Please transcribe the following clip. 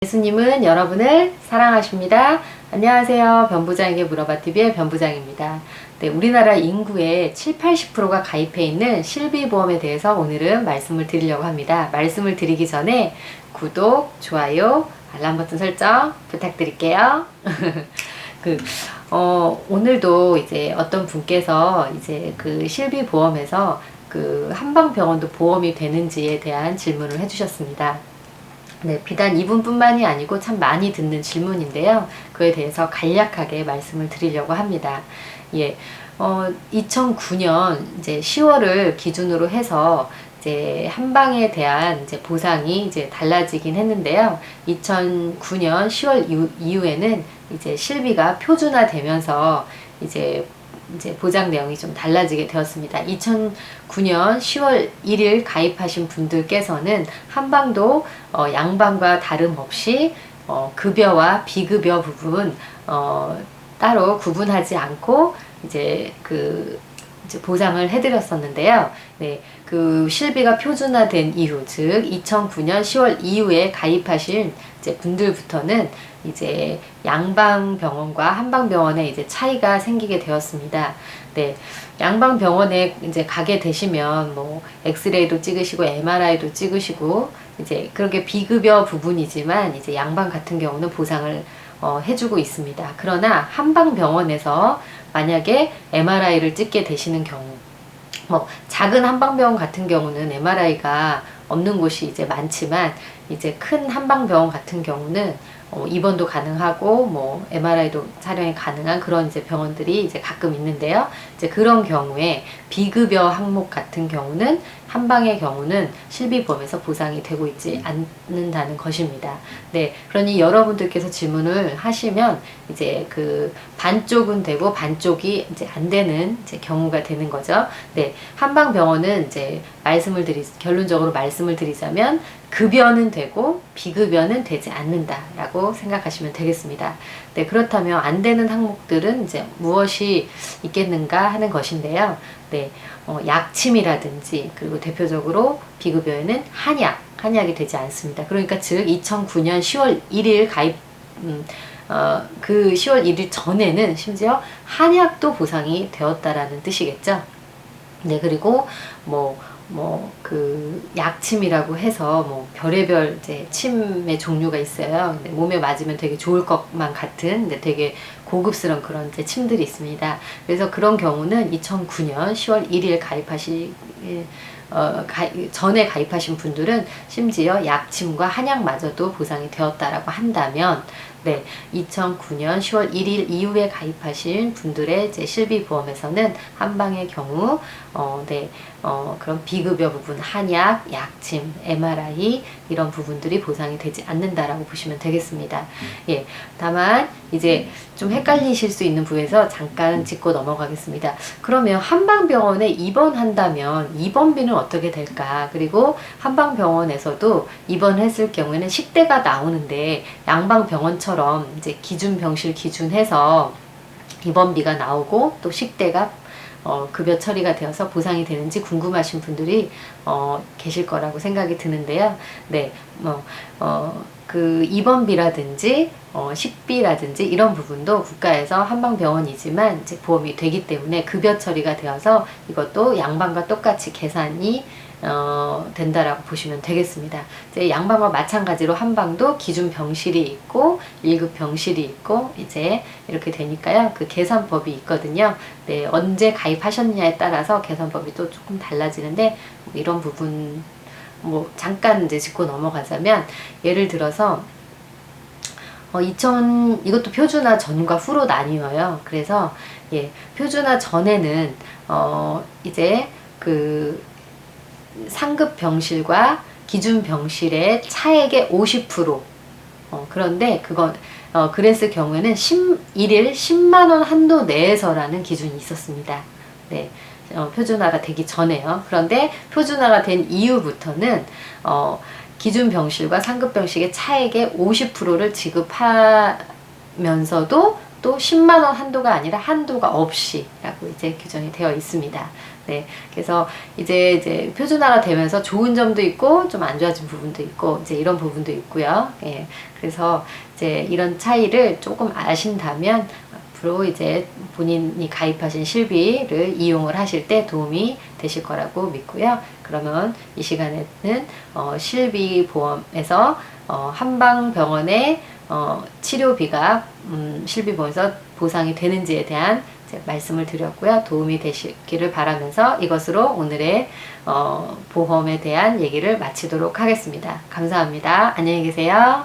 예수님은 여러분을 사랑하십니다. 안녕하세요. 변부장에게 물어봐TV의 변부장입니다. 네, 우리나라 인구의 70~80%가 가입해 있는 실비보험에 대해서 오늘은 말씀을 드리려고 합니다. 말씀을 드리기 전에 구독, 좋아요, 알람 버튼 설정 부탁드릴게요. 오늘도 이제 어떤 분께서 이제 그 실비보험에서 그 한방병원도 보험이 되는지에 대한 질문을 해주셨습니다. 네, 비단 이분뿐만이 아니고 참 많이 듣는 질문인데요. 그에 대해서 간략하게 말씀을 드리려고 합니다. 2009년 이제 10월을 기준으로 해서 이제 한방에 대한 이제 보상이 이제 달라지긴 했는데요. 2009년 10월 이후에는 이제 실비가 표준화되면서 이제 보장 내용이 좀 달라지게 되었습니다. 2009년 10월 1일 가입하신 분들께서는 한방도 양방과 다름없이 급여와 비급여 부분 따로 구분하지 않고 이제 보상을 해드렸었는데요. 네, 그 실비가 표준화된 이후, 즉 2009년 10월 이후에 가입하신 이제 분들부터는 이제 양방병원과 한방병원에 이제 차이가 생기게 되었습니다. 네, 양방병원에 이제 가게 되시면 뭐 엑스레이도 찍으시고 MRI도 찍으시고 이제 그렇게 비급여 부분이지만 이제 양방 같은 경우는 보상을 해주고 있습니다. 그러나 한방병원에서 만약에 MRI를 찍게 되시는 경우, 뭐 작은 한방병원 같은 경우는 MRI가 없는 곳이 이제 많지만 이제 큰 한방병원 같은 경우는 입원도 가능하고 뭐 MRI도 촬영이 가능한 그런 이제 병원들이 이제 가끔 있는데요. 이제 그런 경우에 비급여 항목 같은 경우는 한방의 경우는 실비보험에서 보상이 되고 있지 않는다는 것입니다. 네, 그러니 여러분들께서 질문을 하시면 이제 그 반쪽은 되고 반쪽이 이제 안 되는 이제 경우가 되는 거죠. 네, 한방병원은 이제 결론적으로 말씀을 드리자면 급여는 되고 비급여는 되지 않는다라고 생각하시면 되겠습니다. 네, 그렇다면 안 되는 항목들은 이제 무엇이 있겠는가 하는 것인데요. 네, 약침이라든지 그리고 대표적으로 비급여에는 한약이 되지 않습니다. 그러니까 즉 2009년 10월 1일 가입 그 10월 1일 전에는 심지어 한약도 보상이 되었다라는 뜻이겠죠. 네, 그리고 그 약침이라고 해서 뭐 별의별 이제 침의 종류가 있어요. 근데 몸에 맞으면 되게 좋을 것만 같은, 근데 되게 고급스러운 그런 이제 침들이 있습니다. 그래서 그런 경우는 2009년 10월 1일 전에 가입하신 분들은 심지어 약침과 한약마저도 보상이 되었다라고 한다면, 네, 2009년 10월 1일 이후에 가입하신 분들의 이제 실비보험에서는 한방의 경우, 그런 비급여 부분, 한약, 약침, MRI 이런 부분들이 보상이 되지 않는다라고 보시면 되겠습니다. 예, 다만 이제 좀 헷갈리실 수 있는 부분에서 잠깐 짚고 넘어가겠습니다. 그러면 한방병원에 입원한다면 입원비는 어떻게 될까? 그리고 한방병원에서도 입원했을 경우에는 식대가 나오는데 양방병원처럼 이제 기준 병실 기준해서 입원비가 나오고 또 식대가 급여 처리가 되어서 보상이 되는지 궁금하신 분들이 계실 거라고 생각이 드는데요. 네, 그 입원비라든지 식비라든지 이런 부분도 국가에서 한방병원이지만 이제 보험이 되기 때문에 급여 처리가 되어서 이것도 양방과 똑같이 계산이 된다라고 보시면 되겠습니다. 이제 양방과 마찬가지로 한방도 기준 병실이 있고 1급 병실이 있고 이제 이렇게 되니까요. 그 계산법이 있거든요. 네, 언제 가입하셨느냐에 따라서 계산법이 또 조금 달라지는데 이런 부분 잠깐 이제 짚고 넘어가자면, 예를 들어서 이것도 표준화 전과 후로 나뉘어요. 그래서 표준화 전에는 이제 그 상급 병실과 기준 병실의 차액의 50%, 그런데 그건 그랬을 경우에는 1일 10만원 한도 내에서라는 기준이 있었습니다. 네, 표준화가 되기 전에요. 그런데 표준화가 된 이후부터는 기준 병실과 상급 병실의 차액의 50%를 지급하면서도 또 10만원 한도가 아니라 한도가 없이 라고 이제 규정이 되어 있습니다. 네, 그래서 이제 표준화가 되면서 좋은 점도 있고 좀 안 좋아진 부분도 있고 이제 이런 부분도 있고요. 예, 그래서 이제 이런 차이를 조금 아신다면 앞으로 이제 본인이 가입하신 실비를 이용을 하실 때 도움이 되실 거라고 믿고요. 그러면 이 시간에는 실비 보험에서 한방병원의 치료비가 실비보험에서 보상이 되는지에 대한 말씀을 드렸고요. 도움이 되시기를 바라면서 이것으로 오늘의 보험에 대한 얘기를 마치도록 하겠습니다. 감사합니다. 안녕히 계세요.